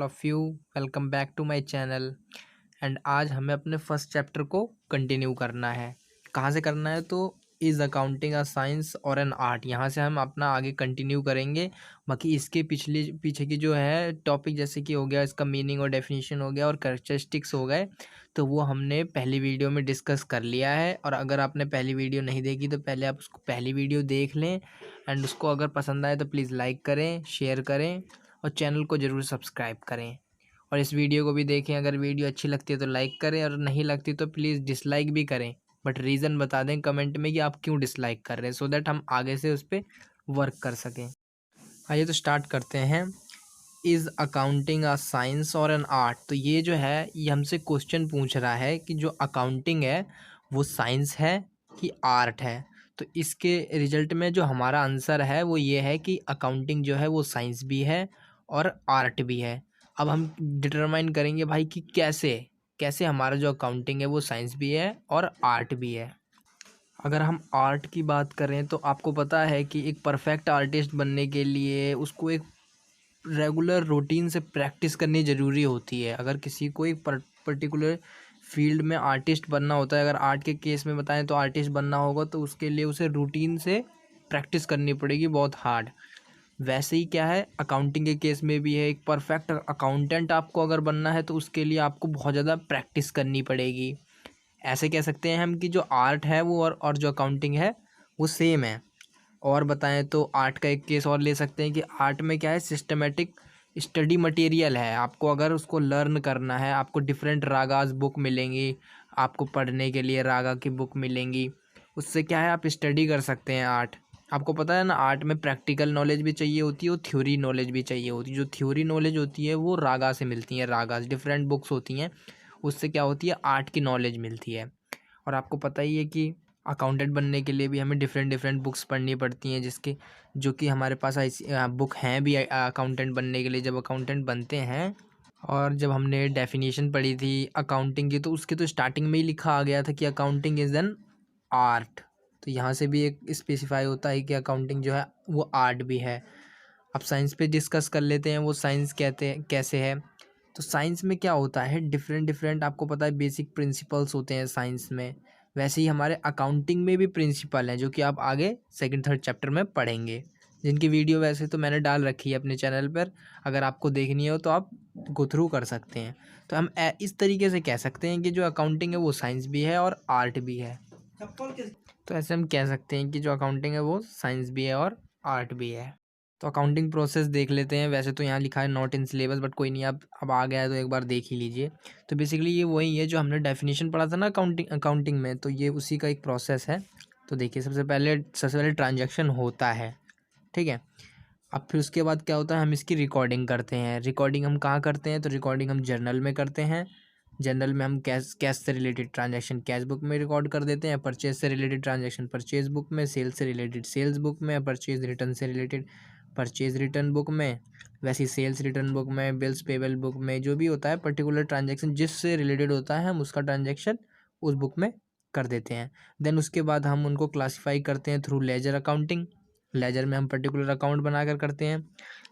Of you. Welcome back to my channel. And आज हमें अपने फर्स्ट चैप्टर को कंटिन्यू करना है। कहाँ से करना है? तो इज़ अकाउंटिंग अ साइंस और एन आर्ट, यहाँ से हम अपना आगे कंटिन्यू करेंगे। बाकी इसके पीछे की जो है टॉपिक, जैसे कि हो गया इसका मीनिंग और डेफिनेशन हो गया और कैरेक्टरिस्टिक्स हो गए, तो वो हमने पहली वीडियो में डिस्कस कर लिया है। और अगर आपने पहली वीडियो नहीं देखी तो पहले आप उसको पहली वीडियो देख लें। एंड उसको अगर पसंद आए तो प्लीज़ लाइक करें, शेयर करें और चैनल को ज़रूर सब्सक्राइब करें। और इस वीडियो को भी देखें। अगर वीडियो अच्छी लगती है तो लाइक करें और नहीं लगती तो प्लीज़ डिसलाइक भी करें, बट रीज़न बता दें कमेंट में कि आप क्यों डिसलाइक कर रहे हैं, सो दैट हम आगे से उस पर वर्क कर सकें। आइए तो स्टार्ट करते हैं। इज़ अकाउंटिंग अ साइंस और एन आर्ट? तो ये जो है ये हमसे क्वेश्चन पूछ रहा है कि जो अकाउंटिंग है वो साइंस है कि आर्ट है। तो इसके रिजल्ट में जो हमारा आंसर है वो ये है कि अकाउंटिंग जो है वो साइंस भी है और आर्ट भी है। अब हम डिटरमाइन करेंगे भाई कि कैसे कैसे हमारा जो अकाउंटिंग है वो साइंस भी है और आर्ट भी है। अगर हम आर्ट की बात करें तो आपको पता है कि एक परफेक्ट आर्टिस्ट बनने के लिए उसको एक रेगुलर रूटीन से प्रैक्टिस करनी ज़रूरी होती है। अगर किसी को एक पर्टिकुलर फील्ड में आर्टिस्ट बनना होता है, अगर आर्ट के केस में बताएं तो आर्टिस्ट बनना होगा, तो उसके लिए उसे रूटीन से प्रैक्टिस करनी पड़ेगी, बहुत हार्ड। वैसे ही क्या है अकाउंटिंग के केस में भी है। एक परफेक्ट अकाउंटेंट आपको अगर बनना है तो उसके लिए आपको बहुत ज़्यादा प्रैक्टिस करनी पड़ेगी। ऐसे कह सकते हैं हम कि जो आर्ट है वो और जो अकाउंटिंग है वो सेम है। और बताएं तो आर्ट का एक केस और ले सकते हैं कि आर्ट में क्या है, सिस्टमेटिक स्टडी मटेरियल है। आपको अगर उसको लर्न करना है, आपको डिफरेंट रागास बुक मिलेंगी, आपको पढ़ने के लिए रागा की बुक मिलेंगी, उससे क्या है आप स्टडी कर सकते हैं आर्ट। आपको पता है ना, आर्ट में प्रैक्टिकल नॉलेज भी चाहिए होती है और थ्योरी नॉलेज भी चाहिए होती है। जो थ्योरी नॉलेज होती है वो रागा से मिलती है, रागास डिफरेंट बुक्स होती हैं, उससे क्या होती है आर्ट की नॉलेज मिलती है। और आपको पता ही है कि अकाउंटेंट बनने के लिए भी हमें डिफरेंट डिफरेंट बुक्स पढ़नी पड़ती हैं, जिसके जो कि हमारे पास ऐसी बुक हैं भी अकाउंटेंट बनने के लिए, जब अकाउंटेंट बनते हैं। और जब हमने डेफिनेशन पढ़ी थी अकाउंटिंग की, तो उसके तो स्टार्टिंग में ही लिखा आ गया था कि अकाउंटिंग इज़ एन आर्ट। तो यहाँ से भी एक स्पेसिफाई होता है कि अकाउंटिंग जो है वो आर्ट भी है। अब साइंस पे डिस्कस कर लेते हैं, वो साइंस कहते हैं कैसे है। तो साइंस में क्या होता है, डिफरेंट डिफरेंट आपको पता है बेसिक प्रिंसिपल्स होते हैं साइंस में। वैसे ही हमारे अकाउंटिंग में भी प्रिंसिपल हैं, जो कि आप आगे सेकंड थर्ड चैप्टर में पढ़ेंगे, जिनकी वीडियो वैसे तो मैंने डाल रखी है अपने चैनल पर। अगर आपको देखनी हो तो आप गो थ्रू कर सकते हैं। तो हम इस तरीके से कह सकते हैं कि जो अकाउंटिंग है वो साइंस भी है और आर्ट भी है। तो ऐसे हम कह सकते हैं कि जो अकाउंटिंग है वो साइंस भी है और आर्ट भी है। तो अकाउंटिंग प्रोसेस देख लेते हैं। वैसे तो यहाँ लिखा है नॉट इन सिलेबस, बट कोई नहीं, अब आ गया है तो एक बार देख ही लीजिए। तो बेसिकली ये वही है जो हमने डेफिनेशन पढ़ा था ना अकाउंटिंग में, तो ये उसी का एक प्रोसेस है। तो देखिए सबसे पहले ट्रांजैक्शन होता है, ठीक है। अब फिर उसके बाद क्या होता है, हम इसकी रिकॉर्डिंग करते हैं। रिकॉर्डिंग हम कहाँ करते हैं? तो रिकॉर्डिंग हम जर्नल में करते हैं। जनरल में हम कैश से रिलेटेड ट्रांजैक्शन कैश बुक में रिकॉर्ड कर देते हैं, परचेज से रिलेटेड ट्रांजैक्शन परचेज बुक में, सेल्स से रिलेटेड सेल्स बुक में, परचेज रिटर्न से रिलेटेड परचेज रिटर्न बुक में, वैसे ही सेल्स रिटर्न बुक में, बिल्स पेबल बुक में। जो भी होता है पर्टिकुलर ट्रांजैक्शन जिससे रिलेटेड होता है, हम उसका ट्रांजैक्शन उस बुक में कर देते हैं। देन उसके बाद हम उनको क्लासीफाई करते हैं थ्रू लेजर अकाउंटिंग। लेजर में हम पर्टिकुलर अकाउंट बनाकर करते हैं।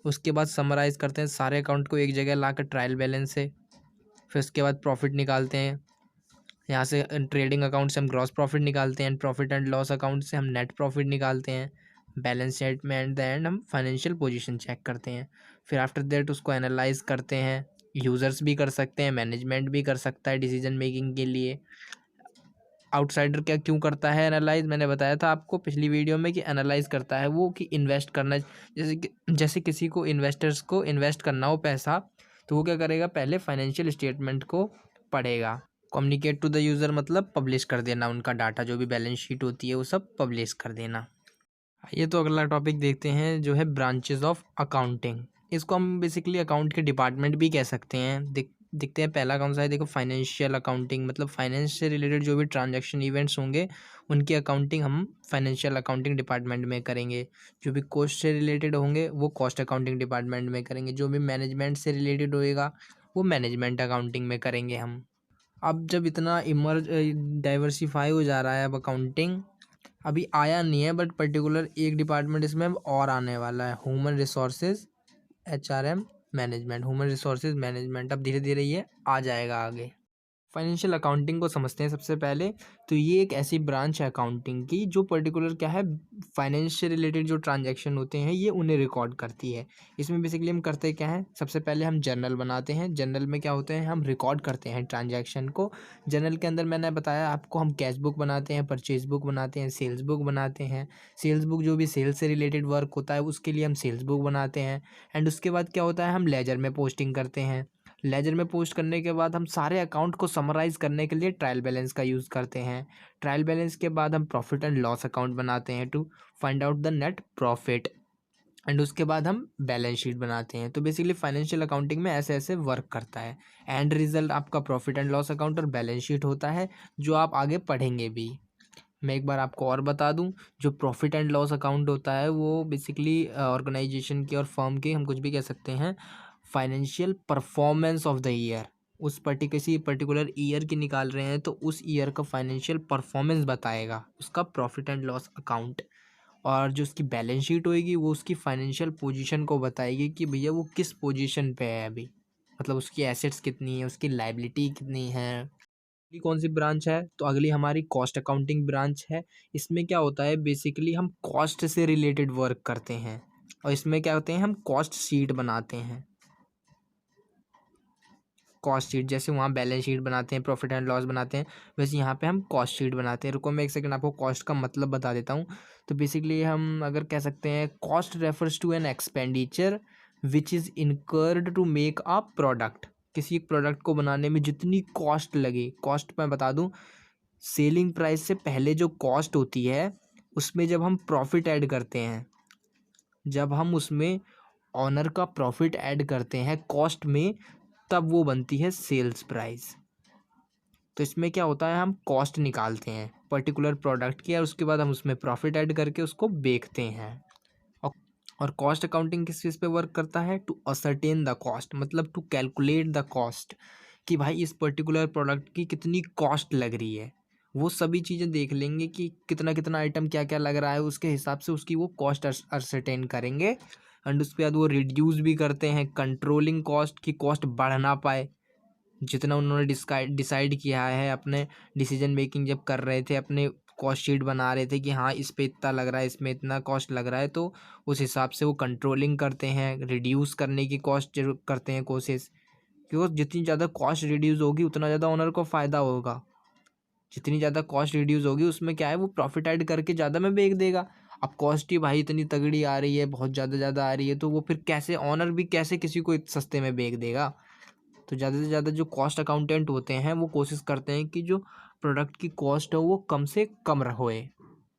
उसके बाद समराइज़ करते हैं सारे अकाउंट को एक जगह लाकर ट्रायल बैलेंस से। फिर उसके बाद प्रॉफिट निकालते हैं। यहाँ से ट्रेडिंग अकाउंट से हम ग्रॉस प्रॉफिट निकालते हैं, प्रॉफिट एंड लॉस अकाउंट से हम नेट प्रॉफिट निकालते हैं। बैलेंस शीट में एट द एंड हम फाइनेंशियल पोजीशन चेक करते हैं। फिर आफ्टर दैट उसको एनालाइज करते हैं। यूज़र्स भी कर सकते हैं, मैनेजमेंट भी कर सकता है डिसीजन मेकिंग के लिए। आउटसाइडर क्या क्यों करता है एनालाइज? मैंने बताया था आपको पिछली वीडियो में कि एनालाइज करता है वो कि इन्वेस्ट करना, जैसे किसी को इन्वेस्टर्स को इन्वेस्ट करना हो पैसा, तो वो क्या करेगा, पहले फाइनेंशियल स्टेटमेंट को पढ़ेगा। कम्युनिकेट टू द यूज़र मतलब पब्लिश कर देना, उनका डाटा जो भी बैलेंस शीट होती है वो सब पब्लिश कर देना। ये तो अगला टॉपिक देखते हैं जो है ब्रांचेस ऑफ अकाउंटिंग। इसको हम बेसिकली अकाउंट के डिपार्टमेंट भी कह सकते हैं। दिखते हैं पहला कौन सा है, देखो फाइनेंशियल अकाउंटिंग, मतलब फाइनेंस से रिलेटेड जो भी ट्रांजैक्शन इवेंट्स होंगे उनकी अकाउंटिंग हम फाइनेंशियल अकाउंटिंग डिपार्टमेंट में करेंगे। जो भी कॉस्ट से रिलेटेड होंगे वो कॉस्ट अकाउंटिंग डिपार्टमेंट में करेंगे। जो भी मैनेजमेंट से रिलेटेड होएगा वो मैनेजमेंट अकाउंटिंग में करेंगे हम। अब जब इतना डाइवर्सिफाई हो जा रहा है, अब अकाउंटिंग अभी आया नहीं है, बट पर्टिकुलर एक डिपार्टमेंट इसमें अब और आने वाला है, human resources HRM management, human resources management. अब धीरे धीरे ये आ जाएगा आगे। फाइनेंशियल अकाउंटिंग को समझते हैं सबसे पहले। तो ये एक ऐसी ब्रांच है अकाउंटिंग की जो पर्टिकुलर क्या है, फाइनेंस से रिलेटेड जो ट्रांजैक्शन होते हैं ये उन्हें रिकॉर्ड करती है। इसमें बेसिकली हम करते क्या हैं, सबसे पहले हम जर्नल बनाते हैं। जर्नल में क्या होते हैं, हम रिकॉर्ड करते हैं ट्रांजैक्शन को। जर्नल के अंदर मैंने बताया आपको, हम कैश बुक बनाते हैं, परचेज बुक बनाते हैं, सेल्स बुक बनाते हैं। सेल्स बुक जो भी सेल्स से रिलेटेड वर्क होता है उसके लिए हम सेल्स बुक बनाते हैं। एंड उसके बाद क्या होता है, हम लेजर में पोस्टिंग करते हैं। लेजर में पोस्ट करने के बाद हम सारे अकाउंट को समराइज़ करने के लिए ट्रायल बैलेंस का यूज़ करते हैं। ट्रायल बैलेंस के बाद हम प्रॉफिट एंड लॉस अकाउंट बनाते हैं to find out the net profit. And उसके बाद हम बैलेंस शीट बनाते हैं। तो बेसिकली फाइनेंशियल अकाउंटिंग में ऐसे ऐसे वर्क करता है। एंड रिजल्ट आपका प्रॉफिट एंड लॉस अकाउंट और बैलेंस शीट होता है, जो आप आगे पढ़ेंगे भी। मैं एक बार आपको और बता दूं, जो प्रॉफिट एंड लॉस अकाउंट होता है वो बेसिकली ऑर्गेनाइजेशन की और फर्म की, हम कुछ भी कह सकते हैं, financial performance of the year. उस किसी पर्टिकुलर ईयर की निकाल रहे हैं तो उस ईयर का फाइनेंशियल परफॉर्मेंस बताएगा उसका प्रॉफिट एंड लॉस अकाउंट। और जो उसकी बैलेंस शीट होएगी वो उसकी फाइनेंशियल पोजीशन को बताएगी कि भैया वो किस पोजीशन पे है अभी, मतलब उसकी एसेट्स कितनी है, उसकी लायबिलिटी कितनी है। अगली कौन सी ब्रांच है, तो अगली हमारी कॉस्ट अकाउंटिंग ब्रांच है। इसमें क्या होता है, बेसिकली हम कॉस्ट से रिलेटेड वर्क करते हैं। और इसमें क्या होते हैं, हम कॉस्ट शीट बनाते हैं। कॉस्ट शीट जैसे वहाँ बैलेंस शीट बनाते हैं, प्रॉफिट एंड लॉस बनाते हैं, वैसे यहाँ पे हम कॉस्ट शीट बनाते हैं। रुको मैं एक सेकंड आपको कॉस्ट का मतलब बता देता हूँ। तो बेसिकली हम अगर कह सकते हैं, cost refers to an expenditure which is incurred to make a product. किसी एक प्रोडक्ट को बनाने में जितनी कॉस्ट लगे, कॉस्ट मैं बता दूँ, सेलिंग प्राइस से पहले जो कॉस्ट होती है उसमें जब हम प्रॉफिट ऐड करते हैं, जब हम उसमें ऑनर का प्रॉफिट ऐड करते हैं कॉस्ट में, तब वो बनती है सेल्स प्राइस। तो इसमें क्या होता है, हम कॉस्ट निकालते हैं पर्टिकुलर प्रोडक्ट की और उसके बाद हम उसमें प्रॉफिट ऐड करके उसको बेचते हैं। और और कॉस्ट अकाउंटिंग किस चीज़ पे वर्क करता है, टू असरटेन द कॉस्ट, मतलब टू कैलकुलेट द कॉस्ट, कि भाई इस पर्टिकुलर प्रोडक्ट की कितनी कॉस्ट लग रही है। वो सभी चीज़ें देख लेंगे कि कितना कितना आइटम क्या क्या लग रहा है, उसके हिसाब से उसकी वो कॉस्ट असरटेन करेंगे। एंड उसके बाद वो रिड्यूस भी करते हैं, कंट्रोलिंग कॉस्ट, की कॉस्ट बढ़ ना पाए। जितना उन्होंने डिसाइड किया है अपने डिसीजन मेकिंग जब कर रहे थे, अपने कॉस्ट शीट बना रहे थे कि हाँ इस पे इतना लग रहा है, इसमें इतना कॉस्ट लग रहा है, तो उस हिसाब से वो कंट्रोलिंग करते हैं, रिड्यूस करने की कॉस्ट जरूर करते हैं कोशिश। क्योंकि जितनी ज़्यादा कॉस्ट रिड्यूस होगी उतना ज़्यादा ओनर को फ़ायदा होगा। जितनी ज़्यादा कॉस्ट रिड्यूस होगी उसमें क्या है, वो प्रॉफिट ऐड करके ज़्यादा में बेच देगा। अब कॉस्ट ही भाई इतनी तगड़ी आ रही है, बहुत ज़्यादा ज़्यादा आ रही है, तो वो फिर कैसे, ओनर भी कैसे किसी को सस्ते में बेच देगा। तो ज़्यादा से ज़्यादा जो कॉस्ट अकाउंटेंट होते हैं वो कोशिश करते हैं कि जो प्रोडक्ट की कॉस्ट हो वो कम से कम होए।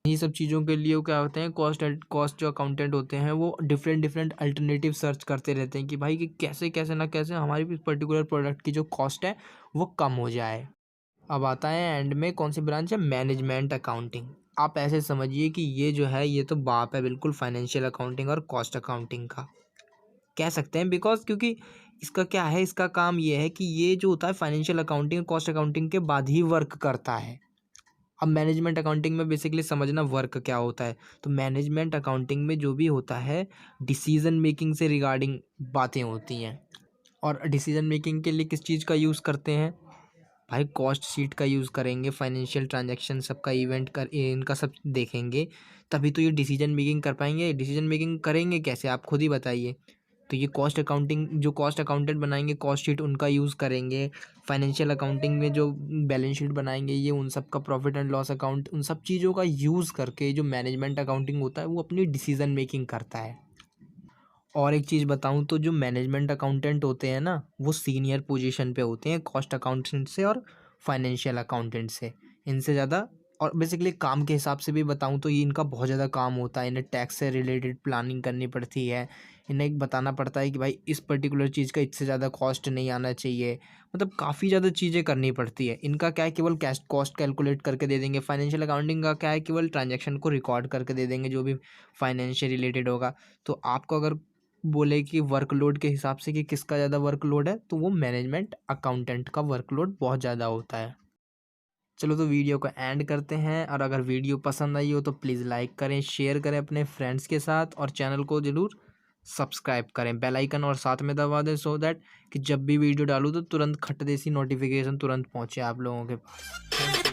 ये सब चीज़ों के लिए वो क्या होते हैं, कॉस्ट जो अकाउंटेंट होते हैं वो डिफरेंट डिफरेंट अल्टरनेटिव सर्च करते रहते हैं कि भाई कि कैसे कैसे ना कैसे हमारी पर्टिकुलर प्रोडक्ट की जो कॉस्ट है वो कम हो जाए। अब आता है एंड में कौन सी ब्रांच है, मैनेजमेंट अकाउंटिंग। आप ऐसे समझिए कि ये जो है ये तो बाप है बिल्कुल फाइनेंशियल अकाउंटिंग और कॉस्ट अकाउंटिंग का, कह सकते हैं। बिकॉज क्योंकि इसका क्या है, इसका काम ये है कि ये जो होता है फाइनेंशियल अकाउंटिंग कॉस्ट अकाउंटिंग के बाद ही वर्क करता है। अब मैनेजमेंट अकाउंटिंग में बेसिकली समझना वर्क क्या होता है। तो मैनेजमेंट अकाउंटिंग में जो भी होता है डिसीजन मेकिंग से रिगार्डिंग बातें होती हैं। और डिसीजन मेकिंग के लिए किस चीज़ का यूज़ करते हैं भाई, कॉस्ट शीट का यूज़ करेंगे, फाइनेंशियल ट्रांजैक्शन सबका इवेंट कर इनका सब देखेंगे, तभी तो ये डिसीजन मेकिंग कर पाएंगे। डिसीजन मेकिंग करेंगे कैसे, आप खुद ही बताइए। तो ये कॉस्ट अकाउंटिंग, जो कॉस्ट अकाउंटेंट बनाएंगे कॉस्ट शीट उनका यूज़ करेंगे। फाइनेंशियल अकाउंटिंग में जो बैलेंस शीट बनाएंगे ये उन सब का, प्रॉफिट एंड लॉस अकाउंट, उन सब चीज़ों का यूज़ करके जो मैनेजमेंट अकाउंटिंग होता है वो अपनी डिसीजन मेकिंग करता है। और एक चीज़ बताऊँ तो जो मैनेजमेंट अकाउंटेंट होते हैं ना वो सीनियर पोजीशन पे होते हैं कॉस्ट अकाउंटेंट से और फाइनेंशियल अकाउंटेंट से, इनसे ज़्यादा। और बेसिकली काम के हिसाब से भी बताऊँ तो ये इनका बहुत ज़्यादा काम होता है। इन्हें टैक्स से रिलेटेड प्लानिंग करनी पड़ती है, इन्हें बताना पड़ता है कि भाई इस पर्टिकुलर चीज़ का इससे ज़्यादा कॉस्ट नहीं आना चाहिए, मतलब काफ़ी ज़्यादा चीज़ें करनी पड़ती है। इनका क्या है, केवल कैश कॉस्ट कैलकुलेट करके दे देंगे। फाइनेंशियल अकाउंटिंग का क्या है, केवल ट्रांजैक्शन को रिकॉर्ड करके दे देंगे जो भी फाइनेंस से रिलेटेड होगा। तो आपको अगर बोले कि वर्कलोड के हिसाब से कि किसका ज़्यादा वर्कलोड है, तो वो मैनेजमेंट अकाउंटेंट का वर्कलोड बहुत ज़्यादा होता है। चलो तो वीडियो को एंड करते हैं, और अगर वीडियो पसंद आई हो तो प्लीज़ लाइक करें, शेयर करें अपने फ्रेंड्स के साथ, और चैनल को ज़रूर सब्सक्राइब करें, बेल आइकन और साथ में दबा दें, सो दैट कि जब भी वीडियो डालूँ तो तुरंत खट देसी नोटिफिकेशन तुरंत पहुँचे आप लोगों के पास।